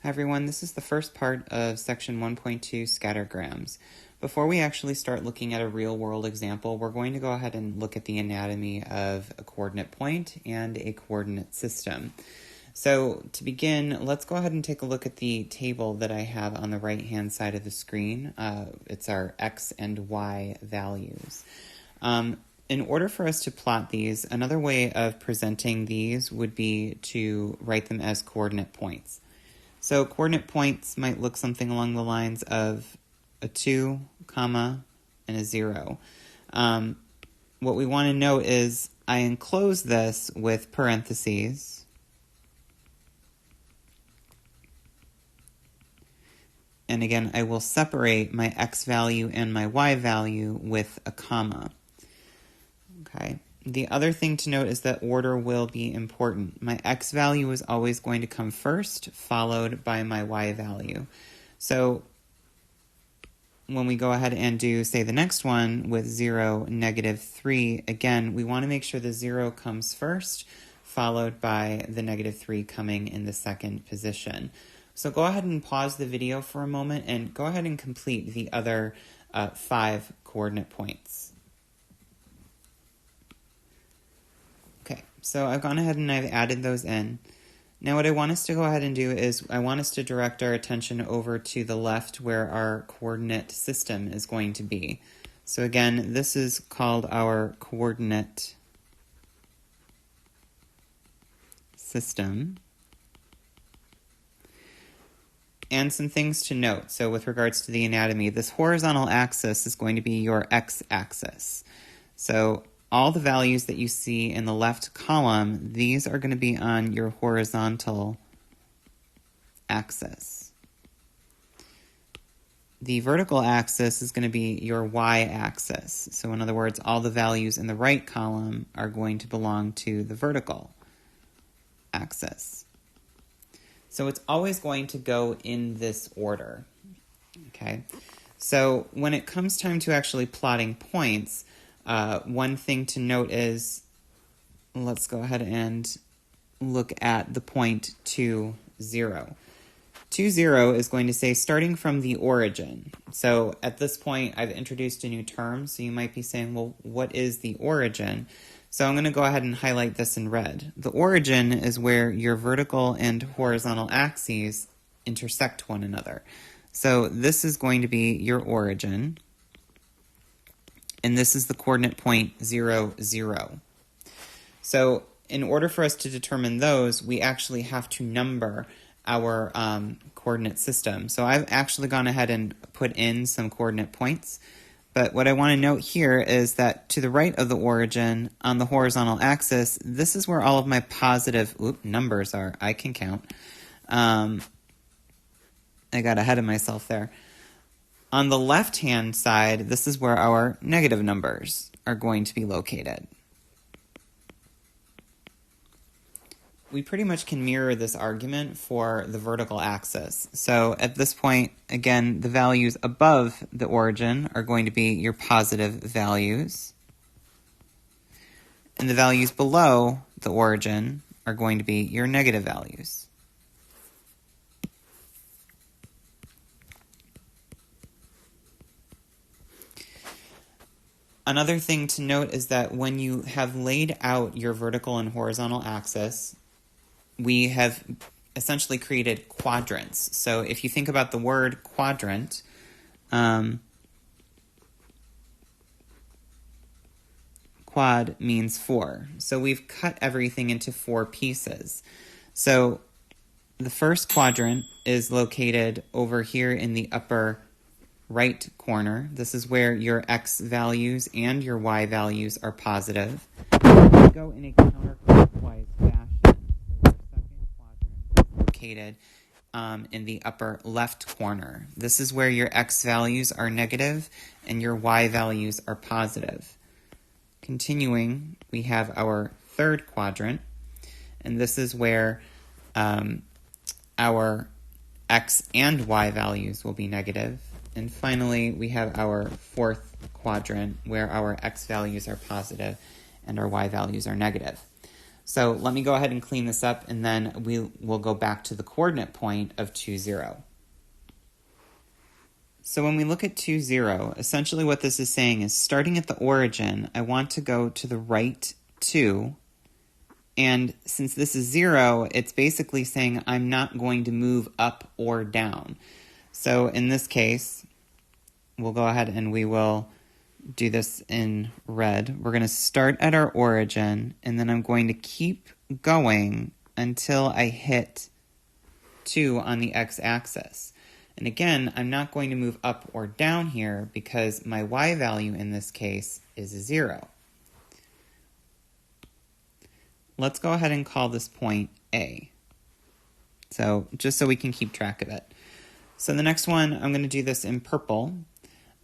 Hi everyone, this is the first part of section 1.2 scattergrams. Before we actually start looking at a real-world example, we're going to go ahead and look at the anatomy of a coordinate point and a coordinate system. So to begin, let's go ahead and take a look at the table that I have on the right-hand side of the screen. It's our x and y values. In order for us to plot these, another way of presenting these would be to write them as coordinate points. So coordinate points might look something along the lines of a 2, comma, and a 0. What we want to note is I enclose this with parentheses. And again, I will separate my x value and my y value with a comma. Okay. The other thing to note is that order will be important. My x value is always going to come first, followed by my y value. So when we go ahead and do, say, the next one with 0, -3, again, we want to make sure the 0 comes first, followed by the -3 coming in the second position. So go ahead and pause the video for a moment and go ahead and complete the other 5 coordinate points. So I've gone ahead and I've added those in. Now what I want us to go ahead and do is I want us to direct our attention over to the left where our coordinate system is going to be. So again, this is called our coordinate system. And some things to note. So with regards to the anatomy, this horizontal axis is going to be your x-axis. So all the values that you see in the left column, these are going to be on your horizontal axis. The vertical axis is going to be your y-axis. So in other words, all the values in the right column are going to belong to the vertical axis. So it's always going to go in this order. Okay. So when it comes time to actually plotting points, one thing to note is, let's go ahead and look at the point 2, 0. 2, 0 is going to say starting from the origin. So at this point, I've introduced a new term, so you might be saying, well, what is the origin? So I'm going to go ahead and highlight this in red. The origin is where your vertical and horizontal axes intersect one another. So this is going to be your origin. And this is the coordinate point 0, 0. So in order for us to determine those, we actually have to number our coordinate system. So I've actually gone ahead and put in some coordinate points. But what I want to note here is that to the right of the origin on the horizontal axis, this is where all of my positive numbers are. I can count. I got ahead of myself there. On the left-hand side, this is where our negative numbers are going to be located. We pretty much can mirror this argument for the vertical axis. So at this point, again, the values above the origin are going to be your positive values. And the values below the origin are going to be your negative values. Another thing to note is that when you have laid out your vertical and horizontal axis, we have essentially created quadrants. So if you think about the word quadrant, quad means 4. So we've cut everything into 4 pieces. So the first quadrant is located over here in the upper right corner. This is where your x values and your y values are positive. We go in a counterclockwise fashion. So your second quadrant is located in the upper left corner. This is where your x values are negative and your y values are positive. Continuing, we have our third quadrant, and this is where our x and y values will be negative. And finally, we have our fourth quadrant where our x values are positive and our y values are negative. So let me go ahead and clean this up, and then we will go back to the coordinate point of 2, 0. So when we look at 2, 0, essentially what this is saying is starting at the origin, I want to go to the right 2, and since this is 0, it's basically saying I'm not going to move up or down. So in this case, we'll go ahead and we will do this in red. We're going to start at our origin, and then I'm going to keep going until I hit 2 on the x-axis. And again, I'm not going to move up or down here because my y value in this case is 0. Let's go ahead and call this point A. So just so we can keep track of it. So the next one, I'm going to do this in purple.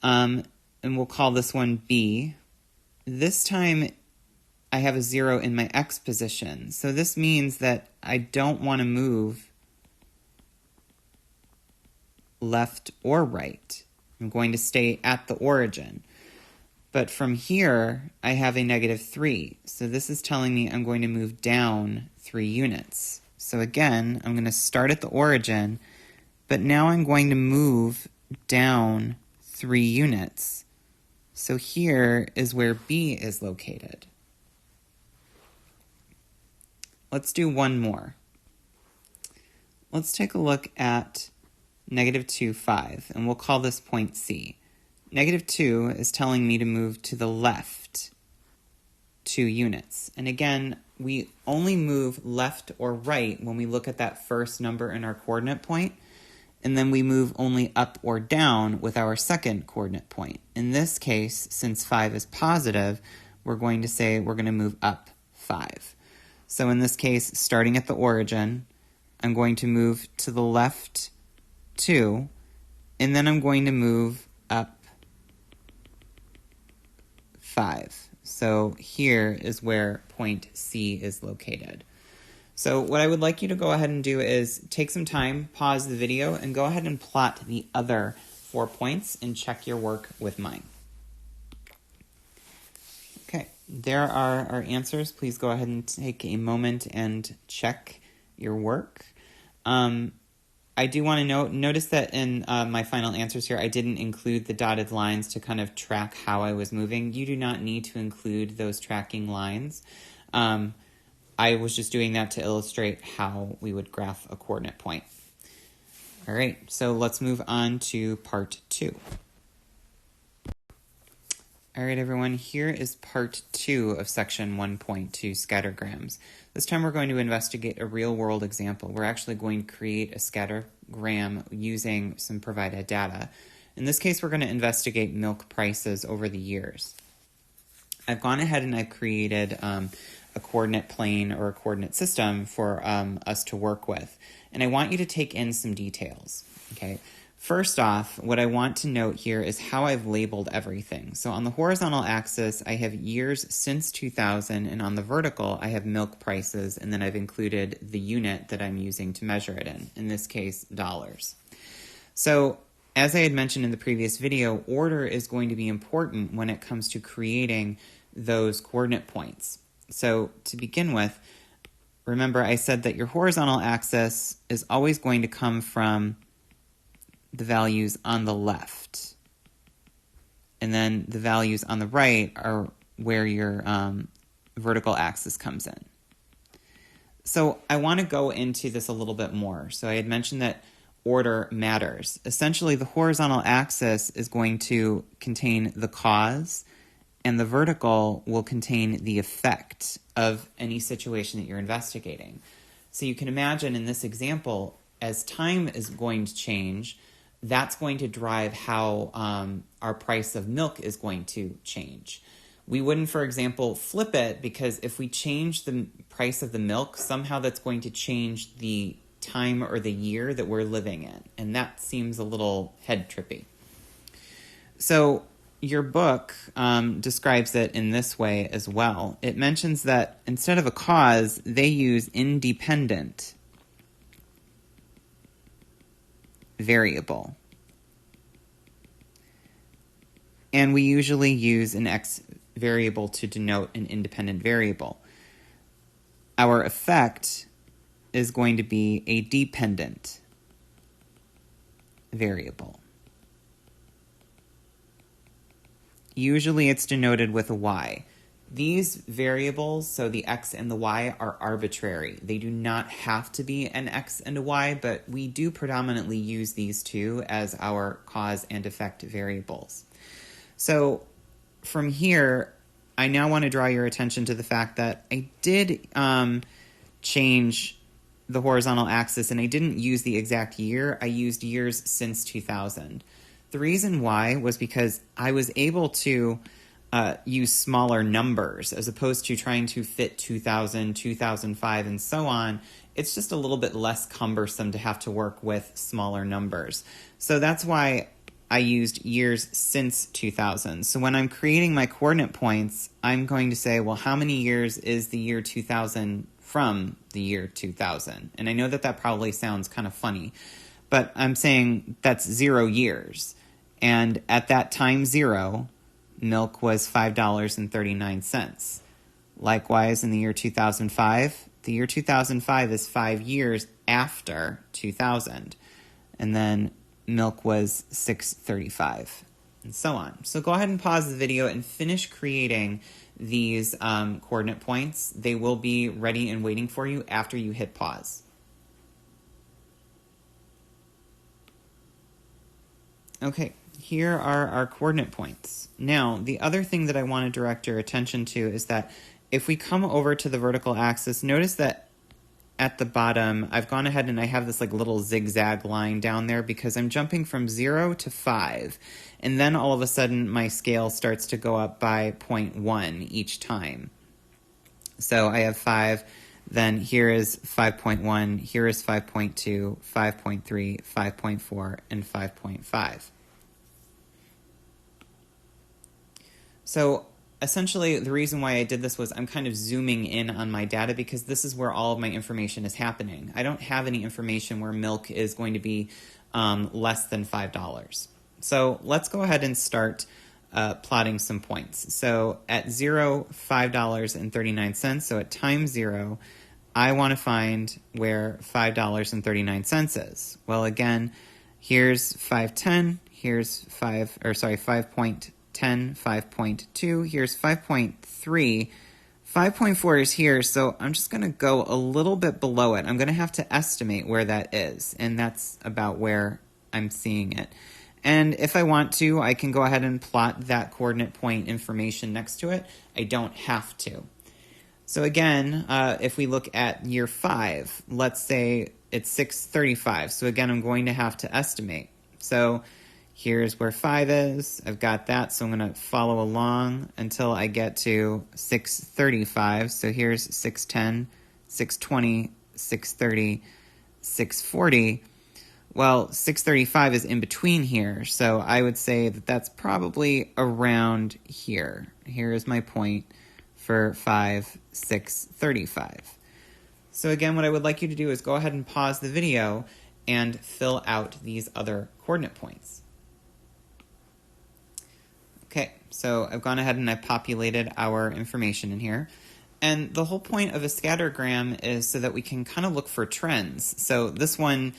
And we'll call this one B. This time I have a 0 in my x position. So this means that I don't want to move left or right. I'm going to stay at the origin. But from here, I have a -3. So this is telling me I'm going to move down 3 units. So again, I'm going to start at the origin, but now I'm going to move down 3 units. So here is where B is located. Let's do one more. Let's take a look at -2, 5, and we'll call this point C. -2 is telling me to move to the left 2 units. And again, we only move left or right when we look at that first number in our coordinate point, and then we move only up or down with our second coordinate point. In this case, since 5 is positive, we're going to say we're going to move up 5. So in this case, starting at the origin, I'm going to move to the left 2, and then I'm going to move up 5. So here is where point C is located. So what I would like you to go ahead and do is take some time, pause the video, and go ahead and plot the other 4 points and check your work with mine. Okay, there are our answers. Please go ahead and take a moment and check your work. I do want to notice that in my final answers here, I didn't include the dotted lines to kind of track how I was moving. You do not need to include those tracking lines. I was just doing that to illustrate how we would graph a coordinate point. All right, so let's move on to part 2. All right, everyone, here is part 2 of section 1.2, scattergrams. This time we're going to investigate a real-world example. We're actually going to create a scattergram using some provided data. In this case, we're going to investigate milk prices over the years. I've gone ahead and I've created a coordinate plane or a coordinate system for us to work with. And I want you to take in some details, okay? First off, what I want to note here is how I've labeled everything. So on the horizontal axis, I have years since 2000, and on the vertical, I have milk prices, and then I've included the unit that I'm using to measure it in this case, dollars. So as I had mentioned in the previous video, order is going to be important when it comes to creating those coordinate points. So to begin with, remember I said that your horizontal axis is always going to come from the values on the left. And then the values on the right are where your vertical axis comes in. So I want to go into this a little bit more. So I had mentioned that order matters. Essentially, the horizontal axis is going to contain the cause, and the vertical will contain the effect of any situation that you're investigating. So you can imagine in this example, as time is going to change, that's going to drive how our price of milk is going to change. We wouldn't, for example, flip it, because if we change the price of the milk, somehow that's going to change the time or the year that we're living in. And that seems a little head trippy. So your book describes it in this way as well. It mentions that instead of a cause, they use independent variable. And we usually use an x variable to denote an independent variable. our effect is going to be a dependent variable. Usually it's denoted with a y. These variables, so the x and the y, are arbitrary. They do not have to be an x and a y, but we do predominantly use these two as our cause and effect variables. So from here, I now want to draw your attention to the fact that I did change the horizontal axis, and I didn't use the exact year. I used years since 2000. The reason why was because I was able to use smaller numbers as opposed to trying to fit 2000, 2005, and so on. It's just a little bit less cumbersome to have to work with smaller numbers. So that's why I used years since 2000. So when I'm creating my coordinate points, I'm going to say, well, how many years is the year 2000 from the year 2000? And I know that that probably sounds kind of funny, but I'm saying that's 0 years. And at that time 0, milk was $5.39. Likewise, in the year 2005, the year 2005 is 5 years after 2000. And then milk was $6.35, and so on. So go ahead and pause the video and finish creating these coordinate points. They will be ready and waiting for you after you hit pause. Okay, here are our coordinate points. Now, the other thing that I want to direct your attention to is that if we come over to the vertical axis, notice that at the bottom, I've gone ahead and I have this like little zigzag line down there because I'm jumping from 0 to 5. And then all of a sudden, my scale starts to go up by 0.1 each time. So I have 5, then here is 5.1, here is 5.2, 5.3, 5.4, and 5.5. So essentially, the reason why I did this was I'm kind of zooming in on my data because this is where all of my information is happening. I don't have any information where milk is going to be less than $5. So let's go ahead and start plotting some points. So at 0, $5.39, so at time 0, I want to find where $5.39 is. Well, again, here's 5.10, here's 5.10, 5.2, here's 5.3, 5.4 is here, so I'm just going to go a little bit below it. I'm going to have to estimate where that is, and that's about where I'm seeing it. And if I want to, I can go ahead and plot that coordinate point information next to it. I don't have to. So again, if we look at year 5, let's say it's 635. So again, I'm going to have to estimate. So here's where 5 is. I've got that, so I'm going to follow along until I get to 635. So here's 610, 620, 630, 640. Well, 635 is in between here, so I would say that that's probably around here. Here is my point for 5, 6, 35. So again, what I would like you to do is go ahead and pause the video and fill out these other coordinate points. Okay, so I've gone ahead and I've populated our information in here. And the whole point of a scattergram is so that we can kind of look for trends. So this one,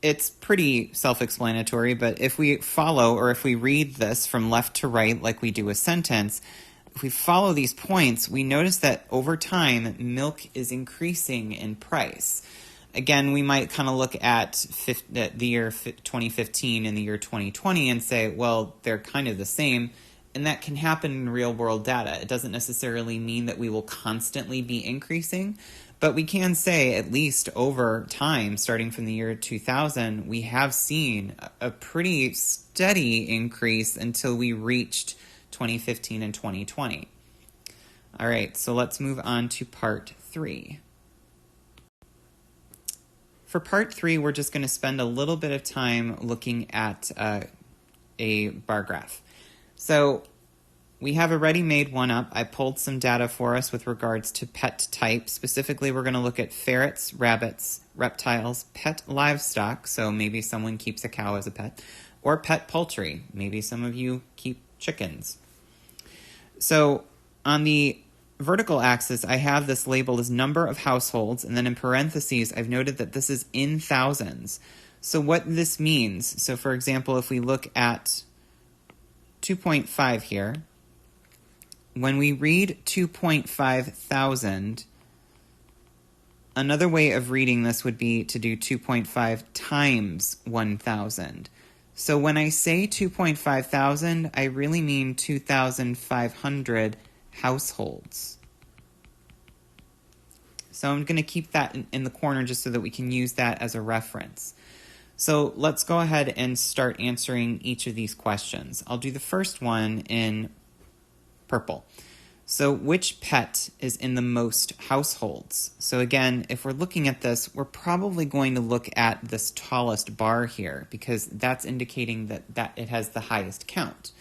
it's pretty self-explanatory, but if we follow or if we read this from left to right like we do a sentence, if we follow these points, we notice that over time, milk is increasing in price. Again, we might kind of look at the year 2015 and the year 2020 and say, well, they're kind of the same. And that can happen in real-world data. It doesn't necessarily mean that we will constantly be increasing, but we can say at least over time, starting from the year 2000, we have seen a pretty steady increase until we reached 2015 and 2020. All right, so let's move on to part 3. For part 3, we're just going to spend a little bit of time looking at a bar graph. So we have a ready-made one up. I pulled some data for us with regards to pet type. Specifically, we're going to look at ferrets, rabbits, reptiles, pet livestock, so maybe someone keeps a cow as a pet, or pet poultry. Maybe some of you keep chickens. So on the vertical axis, I have this labeled as number of households, and then in parentheses, I've noted that this is in thousands. So what this means, so for example, if we look at 2.5 here, when we read 2.5 thousand, another way of reading this would be to do 2.5 times 1,000. So when I say 2.5 thousand, I really mean 2,500 households. So I'm going to keep that in the corner just so that we can use that as a reference. So let's go ahead and start answering each of these questions. I'll do the first one in purple. So which pet is in the most households? So again, if we're looking at this, we're probably going to look at this tallest bar here because that's indicating that it has the highest count.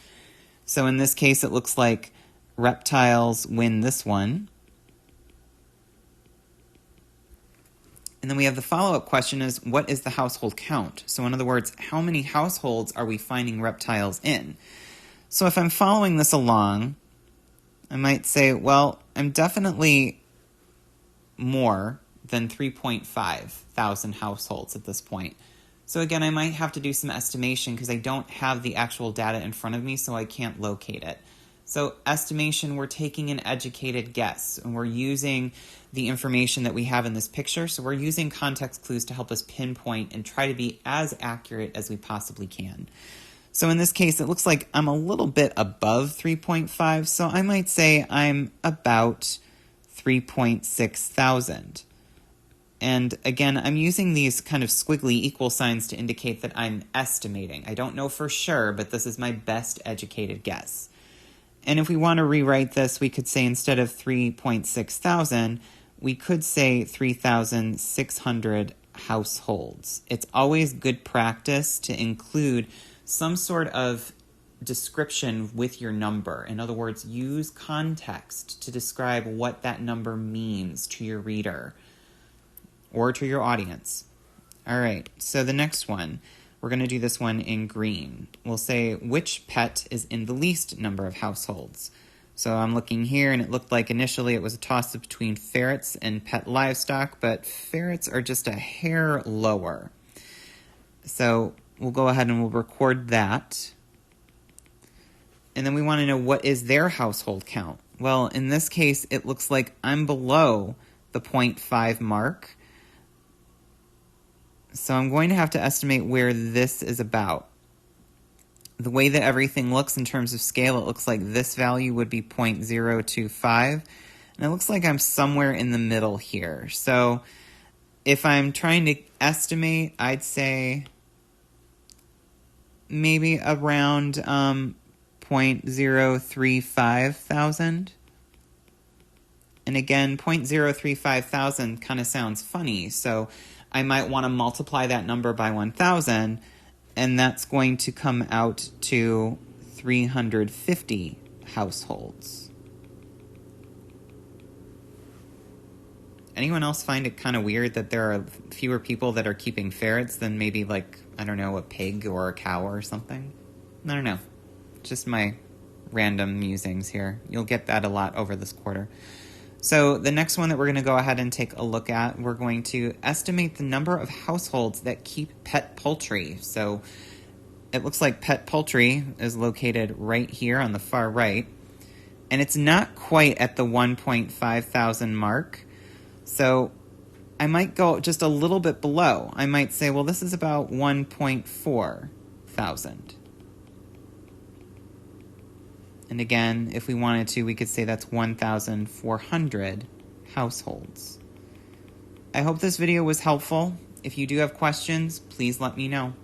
So in this case, it looks like reptiles win this one. And then we have the follow-up question is, what is the household count? So in other words, how many households are we finding reptiles in? So if I'm following this along, I might say, well, I'm definitely more than 3.5 thousand households at this point. So again, I might have to do some estimation because I don't have the actual data in front of me, so I can't locate it. So estimation, we're taking an educated guess, and we're using the information that we have in this picture. So we're using context clues to help us pinpoint and try to be as accurate as we possibly can. So in this case, it looks like I'm a little bit above 3.5, so I might say I'm about 3.6 thousand. And again, I'm using these kind of squiggly equal signs to indicate that I'm estimating. I don't know for sure, but this is my best educated guess. And if we want to rewrite this, we could say instead of 3.6 thousand, we could say 3,600 households. It's always good practice to include some sort of description with your number. In other words, use context to describe what that number means to your reader or to your audience. All right, so the next one, we're going to do this one in green. We'll say, which pet is in the least number of households? So I'm looking here, and it looked like initially it was a toss-up between ferrets and pet livestock, but ferrets are just a hair lower. So we'll go ahead and we'll record that. And then we want to know what is their household count. Well, in this case, it looks like I'm below the 0.5 mark. So I'm going to have to estimate where this is about. The way that everything looks in terms of scale, it looks like this value would be 0.025. And it looks like I'm somewhere in the middle here. So if I'm trying to estimate, I'd say maybe around 0.035 thousand. And again, 0.035 thousand kind of sounds funny, so I might want to multiply that number by 1,000, and that's going to come out to 350 households. Anyone else find it kind of weird that there are fewer people that are keeping ferrets than maybe, like, I don't know, a pig or a cow or something? I don't know. Just my random musings here. You'll get that a lot over this quarter. So the next one that we're going to go ahead and take a look at, we're going to estimate the number of households that keep pet poultry. So it looks like pet poultry is located right here on the far right, and it's not quite at the 1.5 thousand mark. So I might go just a little bit below. I might say, well, this is about 1.4 thousand. And again, if we wanted to, we could say that's 1,400 households. I hope this video was helpful. If you do have questions, please let me know.